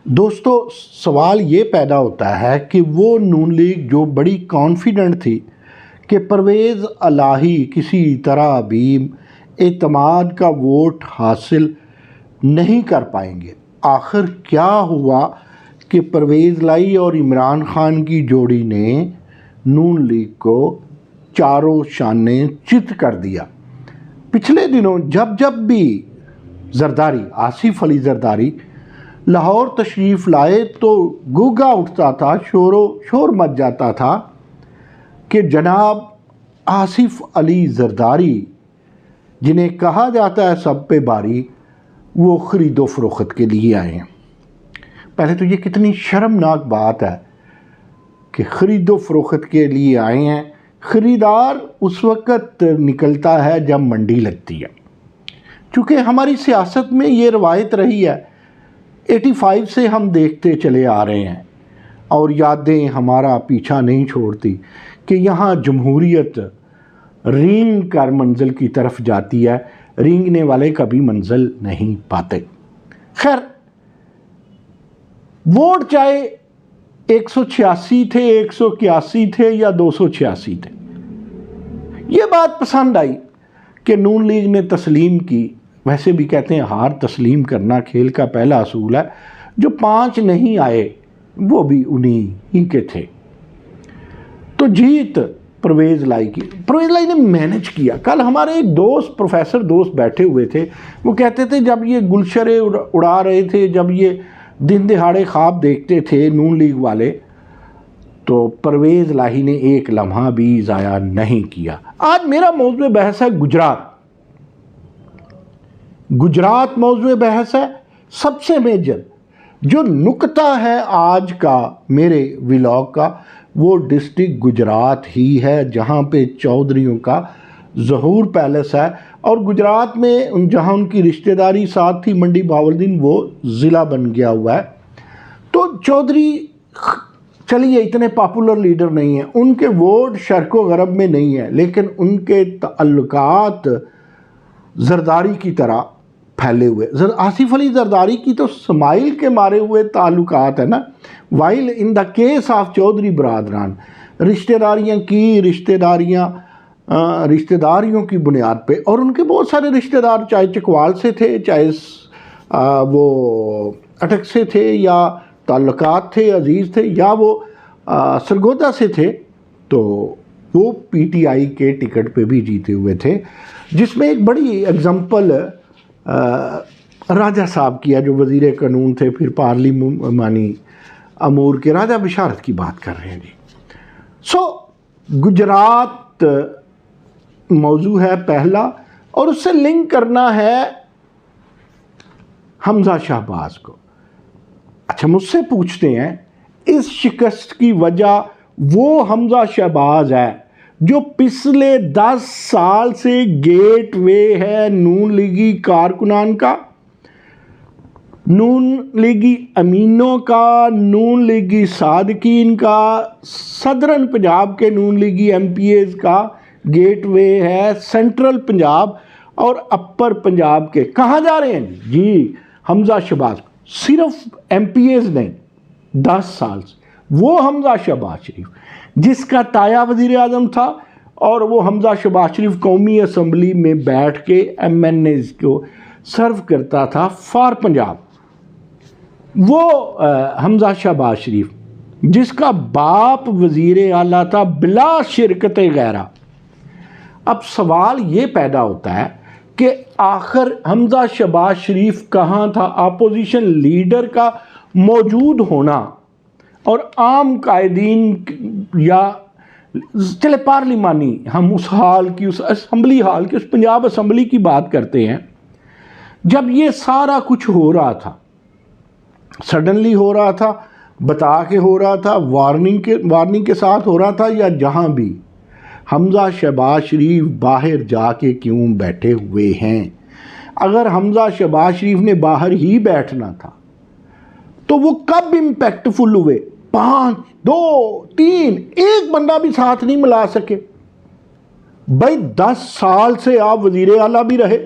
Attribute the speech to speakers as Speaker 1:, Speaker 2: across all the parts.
Speaker 1: दोस्तों, सवाल ये पैदा होता है कि वो नून लीग जो बड़ी कॉन्फिडेंट थी कि परवेज़ इलाही किसी तरह भी एतमाद का वोट हासिल नहीं कर पाएंगे, आखिर क्या हुआ कि परवेज़ इलाही और इमरान खान की जोड़ी ने नून लीग को चारों शाने चित कर दिया। पिछले दिनों जब जब भी जरदारी, आसिफ अली जरदारी लाहौर तशरीफ़ लाए तो गूंगा उठता था, शोर मच जाता था कि जनाब आसिफ अली जरदारी, जिन्हें कहा जाता है सब पे बारी, वो ख़रीदो फ़रोख्त के लिए आए हैं। पहले तो ये कितनी शर्मनाक बात है कि ख़रीदो फ़रोख्त के लिए आए हैं। ख़रीदार उस वक़्त निकलता है जब मंडी लगती है। चूँकि हमारी सियासत में ये रवायत रही है, 85 से हम देखते चले आ रहे हैं और यादें हमारा पीछा नहीं छोड़ती कि यहाँ जमहूरियत रेंग कर मंजिल की तरफ जाती है, रेंगने वाले कभी मंजिल नहीं पाते। खैर, वोट चाहे 186 थे, 181 थे या 286 थे, ये बात पसंद आई कि नून लीग ने तस्लीम की। वैसे भी कहते हैं हार तस्लीम करना खेल का पहला असूल है। जो 5 नहीं आए वो भी उन्हीं ही के थे। तो जीत परवेज़ इलाही की। परवेज़ इलाही ने मैनेज किया। कल हमारे एक दोस्त, प्रोफेसर दोस्त बैठे हुए थे, वो कहते थे जब ये गुलशरे उड़ा रहे थे, जब ये दिन दिहाड़े ख्वाब देखते थे नून लीग वाले, तो परवेज़ इलाही ने एक लम्हा भी ज़ाया नहीं किया। आज मेरा मौज़ूए बहस है गुजरात मौज़ूए बहस है। सबसे मेजर जो नुकता है आज का मेरे व्लॉग का, वो डिस्ट्रिक्ट गुजरात ही है, जहाँ पे चौधरियों का ज़हूर पैलेस है। और गुजरात में जहाँ उनकी रिश्तेदारी साथ थी मंडी बहावलदीन, वो ज़िला बन गया हुआ है। तो चौधरी चलिए इतने पॉपुलर लीडर नहीं हैं, उनके वोट शर्क़ो गरब में नहीं है, लेकिन उनके ताल्लुकात जरदारी की तरह फैले हुए। आसिफ अली जरदारी की तो स्माइल के मारे हुए ताल्लुकात है ना। While in the case of Chaudhry बरादरान, रिश्तेदारियों की बुनियाद पे, और उनके बहुत सारे रिश्तेदार चाहे चकवाल से थे, चाहे वो अटक से थे, या ताल्लुकात थे, अजीज़ थे, या वो सरगोदा से थे, तो वो पीटीआई के टिकट पे भी जीते हुए थे। जिसमें एक बड़ी एग्जाम्पल राजा साहब किया, जो वज़ीर कानून थे, फिर पार्लिमानी अमूर के राजा बिशारत की बात कर रहे हैं जी। गुजरात मौजू है पहला, और उससे लिंक करना है हमजा शहबाज को। अच्छा, मुझसे पूछते हैं इस शिकस्त की वजह वो हमजा शहबाज है जो पिछले 10 साल से गेटवे है नून लीगी कारकुनान का, नून लीगी अमीनों का, नून लीगी सादकीन का, सदरन पंजाब के नून लीगी एमपीएज का गेटवे है सेंट्रल पंजाब और अपर पंजाब के। कहाँ जा रहे हैं जी? हमजा शहबाज। सिर्फ एमपीएज नहीं, 10 साल से वो हमजा शहबाज शरीफ, जिसका ताया वज़ीर आज़म था, और वो हमजा शहबाज शरीफ कौमी असम्बली में बैठ के एमएनएज़ को सर्व करता था फॉर पंजाब। वो हमजा शहबाज शरीफ, जिसका बाप वज़ीर आला था बिला शिरकत गैरा। अब सवाल ये पैदा होता है कि आखिर हमजा शहबाज शरीफ कहाँ था? अपोजिशन लीडर का मौजूद होना और आम कायदीन, या चले पार्लिमानी, हम उस हाल की, उस असम्बली हाल की, उस पंजाब असम्बली की बात करते हैं, जब ये सारा कुछ हो रहा था, सडनली हो रहा था, बता के हो रहा था, वार्निंग के साथ हो रहा था, या जहाँ भी, हमजा शहबाज शरीफ बाहर जाके क्यों बैठे हुए हैं? अगर हमजा शहबाज शरीफ ने बाहर ही बैठना था तो वो कब इम्पैक्टफुल हुए? 5, 2, 3, एक बंदा भी साथ नहीं मिला सके। भाई 10 साल से आप वज़ीर आला भी रहे,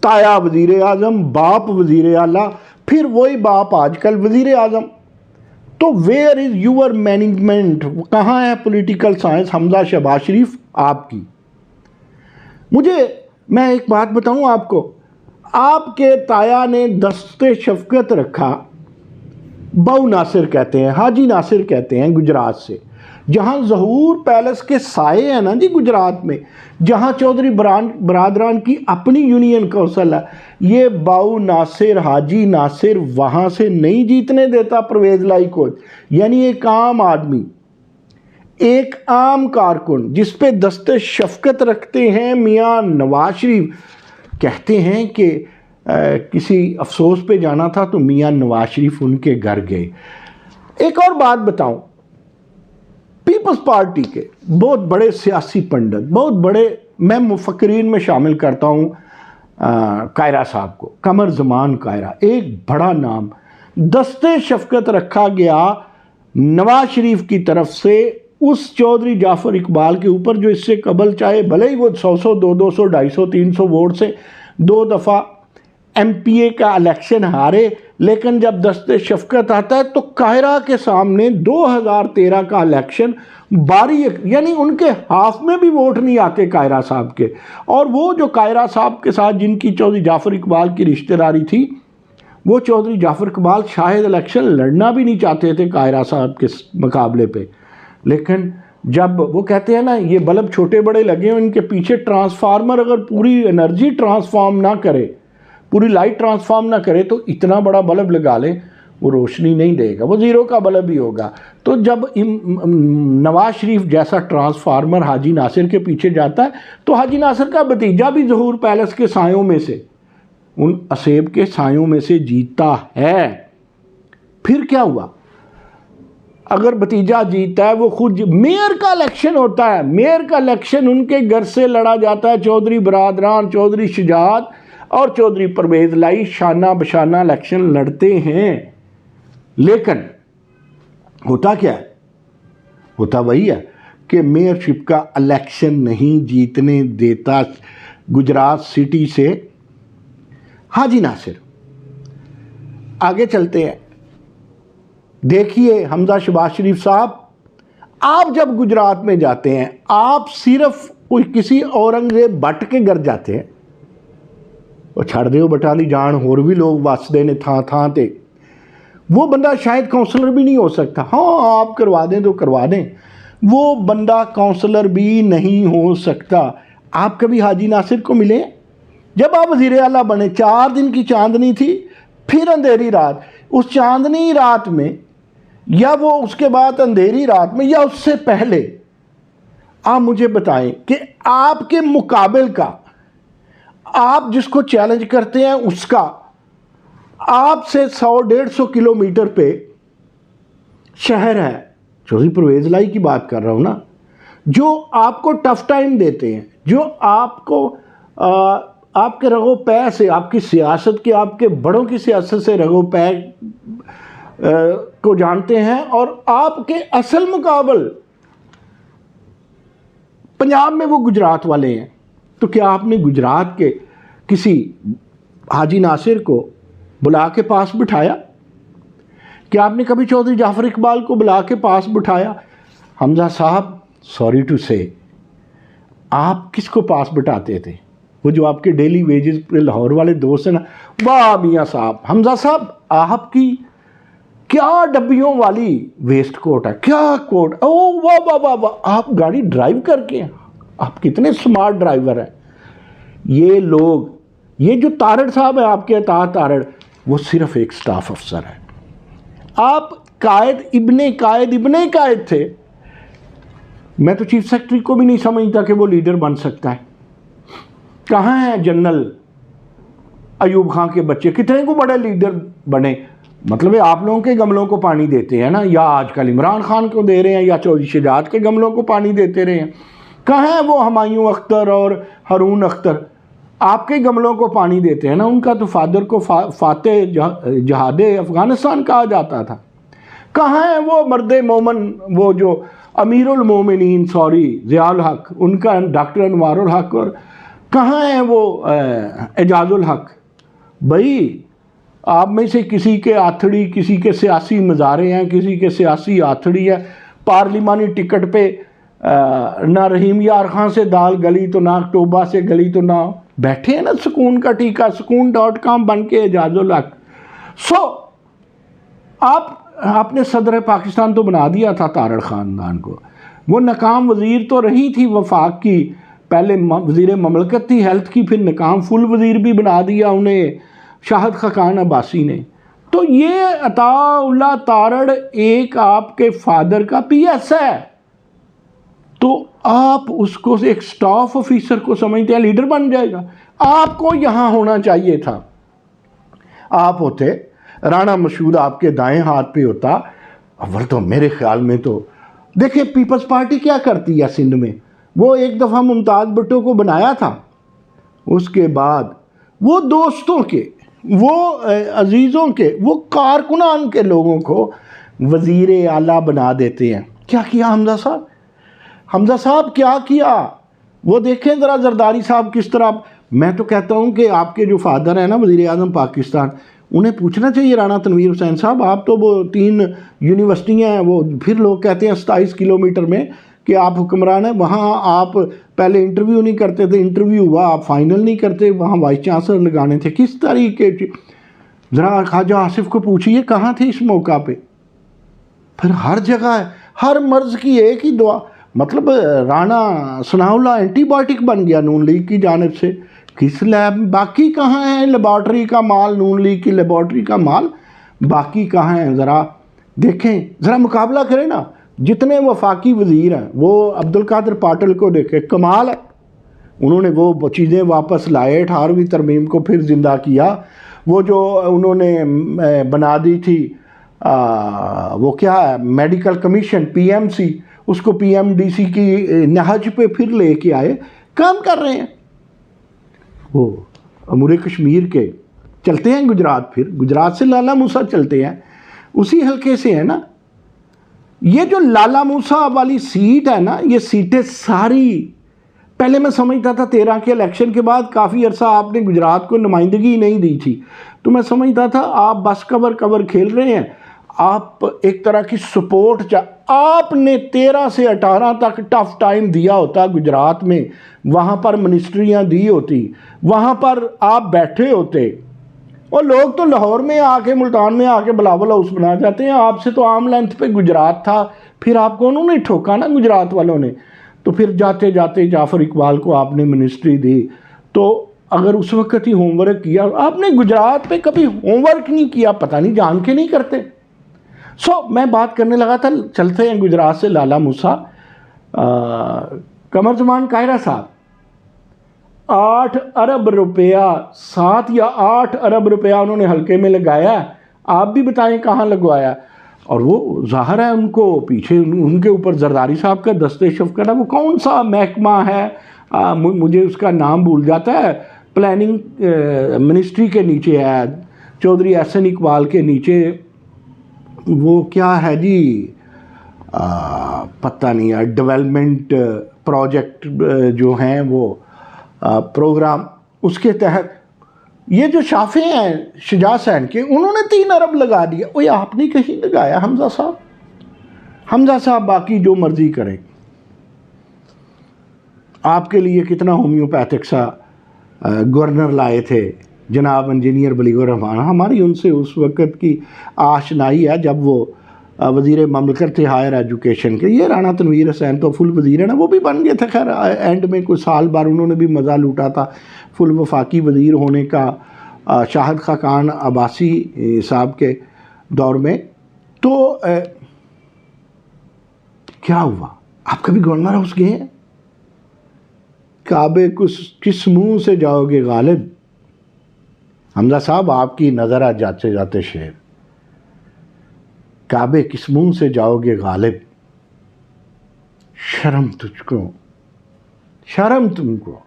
Speaker 1: ताया वज़ीर आज़म, बाप वज़ीर आला, फिर वही बाप आजकल वजीर आजम। तो वेयर इज़ यूअर मैनेजमेंट, कहाँ है पॉलिटिकल साइंस हमजा शहबाज शरीफ आपकी? मैं एक बात बताऊं आपको, आपके ताया ने दस्ते शफकत रखा, बाऊ नासिर कहते हैं, हाजी नासिर कहते हैं, गुजरात से, जहाँ ज़हूर पैलेस के साए हैं ना जी गुजरात में, जहाँ चौधरी बरादरान की अपनी यूनियन कौंसिल है, ये बाऊ नासिर, हाजी नासिर वहाँ से नहीं जीतने देता परवेज़ लाई को। यानी एक आम आदमी, एक आम कारकुन जिस पे दस्ते शफकत रखते हैं मियाँ नवाज शरीफ, कहते हैं कि किसी अफसोस पे जाना था तो मियाँ नवाज शरीफ उनके घर गए। एक और बात बताऊं, पीपल्स पार्टी के बहुत बड़े सियासी पंडित, बहुत बड़े, मैं मुफक्रीन में शामिल करता हूं कायरा साहब को, कमर जमान कायरा, एक बड़ा नाम, दस्ते शफकत रखा गया नवाज शरीफ की तरफ से उस चौधरी जाफर इकबाल के ऊपर, जो इससे कबल चाहे भले ही वो 100 200 250 300 वोट से 2 दफ़ा MPA का इलेक्शन हारे, लेकिन जब दस्ते शफकत आता है तो कायरा के सामने 2013 का इलेक्शन बारी, यानी उनके हाफ में भी वोट नहीं आते कायरा साहब के। और वो जो कायरा साहब के साथ जिनकी चौधरी जाफर इकबाल की रिश्तेदारी थी, वो चौधरी जाफर इकबाल शायद इलेक्शन लड़ना भी नहीं चाहते थे कायरा साहब के मुकाबले पे। लेकिन जब वो कहते हैं ना, ये बल्ब छोटे बड़े लगे हैं, इनके पीछे ट्रांसफार्मर अगर पूरी एनर्जी ट्रांसफॉर्म ना करे, पूरी लाइट ट्रांसफॉर्म ना करे, तो इतना बड़ा बल्ब लगा ले वो रोशनी नहीं देगा, वो ज़ीरो का बल्ब ही होगा। तो जब नवाज शरीफ जैसा ट्रांसफार्मर हाजी नासिर के पीछे जाता है, तो हाजी नासिर का भतीजा भी ज़हूर पैलेस के सायों में से, उन असेब के सायों में से जीतता है। फिर क्या हुआ? अगर भतीजा जीता है, वो खुद मेयर का इलेक्शन होता है, मेयर का इलेक्शन उनके घर से लड़ा जाता है। चौधरी बरादरान, चौधरी शुजात और चौधरी परवेज़ लाई शाना बशाना इलेक्शन लड़ते हैं। लेकिन होता क्या है? होता वही है कि मेयरशिप का इलेक्शन नहीं जीतने देता गुजरात सिटी से हाजी नासिर। आगे चलते हैं, देखिए हमजा शहबाज शरीफ साहब, आप जब गुजरात में जाते हैं, आप सिर्फ कोई किसी औरंगजेब भट्ट के घर जाते हैं, वो छड़ दो बटाली जान होर भी लोग वसते ने थां थां ते, वो बंदा शायद काउंसलर भी नहीं हो सकता। हाँ, आप करवा दें तो करवा दें, वो बंदा काउंसलर भी नहीं हो सकता। आप कभी हाजी नासिर को मिले? जब आप वज़ीर आला बने, 4 दिन की चांदनी थी, फिर अंधेरी रात, उस चांदनी रात में या वो उसके बाद अंधेरी रात में या उससे पहले, आप मुझे बताएं कि आपके मुकाबिल का, आप जिसको चैलेंज करते हैं उसका, आपसे 100-150 किलोमीटर पे शहर है, चौधरी परवेज़ लाई की बात कर रहा हूँ ना, जो आपको टफ टाइम देते हैं, जो आपको आपके रगो पै से, आपकी सियासत के, आपके बड़ों की सियासत से रगो पै को जानते हैं, और आपके असल मुकाबल पंजाब में वो गुजरात वाले हैं। तो क्या आपने गुजरात के किसी हाजी नासिर को बुला के पास बिठाया? क्या आपने कभी चौधरी जाफर इकबाल को बुला के पास बिठाया? हमजा साहब, सॉरी टू से, आप किसको पास बिठाते थे? वो जो आपके डेली वेजेस पे लाहौर वाले दोस्त हैं ना, वाह मियाँ साहब, हमजा साहब, आपकी क्या डब्बियों वाली वेस्ट कोट है, क्या कोट, ओ वाह वाह वाह वाह, आप गाड़ी ड्राइव करके, आप कितने स्मार्ट ड्राइवर हैं। ये लोग, ये जो तारड़ साहब है आपके अता तारड़, वो सिर्फ एक स्टाफ अफसर है। आप कायद इब्ने कायद थे। मैं तो चीफ सेक्रेटरी को भी नहीं समझता कि वो लीडर बन सकता है। कहाँ हैं जनरल अयूब खां के बच्चे, कितने को बड़े लीडर बने? मतलब आप लोगों के गमलों को पानी देते हैं ना, या आजकल इमरान खान को दे रहे हैं, या चौधरी शुजात के गमलों को पानी देते रहे हैं। कहाँ है वो हुमायूं अख्तर और हारून अख्तर, आपके गमलों को पानी देते हैं ना। उनका तो फादर को फाते जहादे अफगानिस्तान कहा जाता था। कहाँ है वो मर्द मोमन, वो जो अमीरुल मोमिनीन, सॉरी ज़ियाउल हक, उनका डॉक्टर अनवारुल हक, और कहाँ है वो एजाजुल हक? भाई आप में से किसी के आथड़ी, किसी के सियासी मज़ारे हैं, किसी के सियासी आथड़ी है, पार्लिमानी टिकट पे ना रहीम यार खां से दाल गली तो ना टोबा से गली तो ना बैठे हैं ना सुकून का टीका, सुकून.com बन के एजाजुल हक। आपने सदर पाकिस्तान तो बना दिया था तारड़ ख़ानदान को, वो नाकाम वज़ीर तो रही थी वफाक की, पहले वज़ीर ममलकत थी हेल्थ की, फिर नाकाम फुल वज़ीर भी बना दिया उन्हें शाहिद खाकान अब्बासी ने। तो ये अताउल्लाह तारड़ एक आपके फादर का PS है, तो आप उसको एक स्टाफ ऑफिसर को समझते हैं लीडर बन जाएगा। आपको यहाँ होना चाहिए था, आप होते राणा मशहूद आपके दाएं हाथ पे होता। अव्वल तो मेरे ख्याल में तो देखिए पीपल्स पार्टी क्या करती है सिंध में, वो एक दफ़ा मुमताज़ भुट्टो को बनाया था, उसके बाद वो दोस्तों के, वो अजीज़ों के, वो कारकुनान के लोगों को वज़ीर आला बना देते हैं। क्या किया हमज़ा साहब? हमज़ा साहब क्या किया वो देखें ज़रा, जरदारी साहब किस तरह। मैं तो कहता हूँ कि आपके जो फादर हैं ना वज़ीर आज़म पाकिस्तान, उन्हें पूछना चाहिए राणा तनवीर हुसैन साहब, आप तो वो 3 यूनिवर्सिटियाँ हैं, वो फिर लोग कहते हैं 27 किलोमीटर में कि आप हुक्मरान हैं, वहाँ आप पहले इंटरव्यू नहीं करते थे, इंटरव्यू हुआ आप फाइनल नहीं करते, वहाँ वाइस चांसलर लगाने थे, किस तरीके की। ज़रा ख्वाजा आसिफ को पूछिए कहाँ थे इस मौका पे। फिर हर जगह है, हर मर्ज़ की एक ही दुआ, मतलब राणा सनाउल्लाह एंटीबायोटिक बन गया नून लीग की जानिब से। किस लैब, बाकी कहाँ है लेबॉर्ट्री का माल, नून लीग की लेबॉर्ट्री का माल बाकी कहाँ है? ज़रा देखें, ज़रा मुकाबला करें ना। जितने वफाकी वज़ीर हैं वो अब्दुल कादिर पाटिल को देखें, कमाल है, उन्होंने वो चीज़ें वापस लाए, 18वीं तरमीम को फिर ज़िंदा किया। वो जो उन्होंने बना दी थी वो क्या है मेडिकल कमीशन PMC, उसको PMDC की नहज पे फिर लेके आए, काम कर रहे हैं। वो अमूर कश्मीर के चलते हैं गुजरात, फिर गुजरात से लाला मूसा चलते हैं, उसी हल्के से है ना। ये जो लाला मूसा वाली सीट है ना, ये सीटें सारी पहले मैं समझता था 13 के इलेक्शन के बाद काफ़ी अरसा आपने गुजरात को नुमाइंदगी नहीं दी थी, तो मैं समझता था आप बस कवर खेल रहे हैं, आप एक तरह की सपोर्ट आपने 13 से 18 तक टफ टाइम दिया होता गुजरात में, वहाँ पर मिनिस्ट्रियाँ दी होती, वहाँ पर आप बैठे होते, और लोग तो लाहौर में आके मुल्तान में आके बिलावल हाउस बना जाते हैं। आपसे तो आम लेंथ पे गुजरात था, फिर आपको उन्होंने ठोका ना गुजरात वालों ने, तो फिर जाते जाते जाफ़र इकबाल को आपने मिनिस्ट्री दी। तो अगर उस वक्त ही होमवर्क किया, आपने गुजरात पे कभी होमवर्क नहीं किया, पता नहीं जान के नहीं करते। मैं बात करने लगा था, चलते हैं गुजरात से लाला मूसा। कमरजमान कायरा साहब 8 अरब रुपया, 7 या 8 अरब रुपया उन्होंने हल्के में लगाया, आप भी बताएं कहाँ लगवाया। और वो ज़ाहिर है उनको पीछे उनके ऊपर जरदारी साहब का दस्ते शफ़क़त है। वो कौन सा महकमा है, मुझे उसका नाम भूल जाता है, प्लानिंग मिनिस्ट्री के नीचे है, चौधरी एहसन इकबाल के नीचे, वो क्या है जी पता नहीं है, डेवलपमेंट प्रोजेक्ट जो हैं वो प्रोग्राम, उसके तहत ये जो शाफे हैं शुजा सैन के, उन्होंने 3 अरब लगा दिया। वो आपने कहीं लगाया हमज़ा साहब? हमज़ा साहब बाकी जो मर्ज़ी करें, आपके लिए कितना होम्योपैथिक सा गवर्नर लाए थे जनाब इंजीनियर बलीगुर रहमान। हमारी उनसे उस वक़्त की आशनाई है जब वो वज़ीर ममलकत थे हायर एजुकेशन के। ये राणा तनवीर हुसैन तो फुल वज़ीर है ना, वो भी बन गए थे, खैर एंड में कुछ साल बार उन्होंने भी मज़ा लूटा था फुल वफाकी वज़ीर होने का शाहिद खाकान अब्बासी साहब के दौर में। तो क्या हुआ, आप कभी गवर्नर हाउस गए हैं? काबे किस मुंह से जाओगे गालिब? हमज़ा साहब आपकी नज़र आ जाते जाते शेर, काबे किस मुंह से जाओगे गालिब? शर्म तुझको, शर्म तुमको।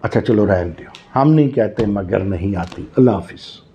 Speaker 1: अच्छा चलो रहने दो, हम नहीं कहते मगर नहीं आती। अल्लाह हाफिज़।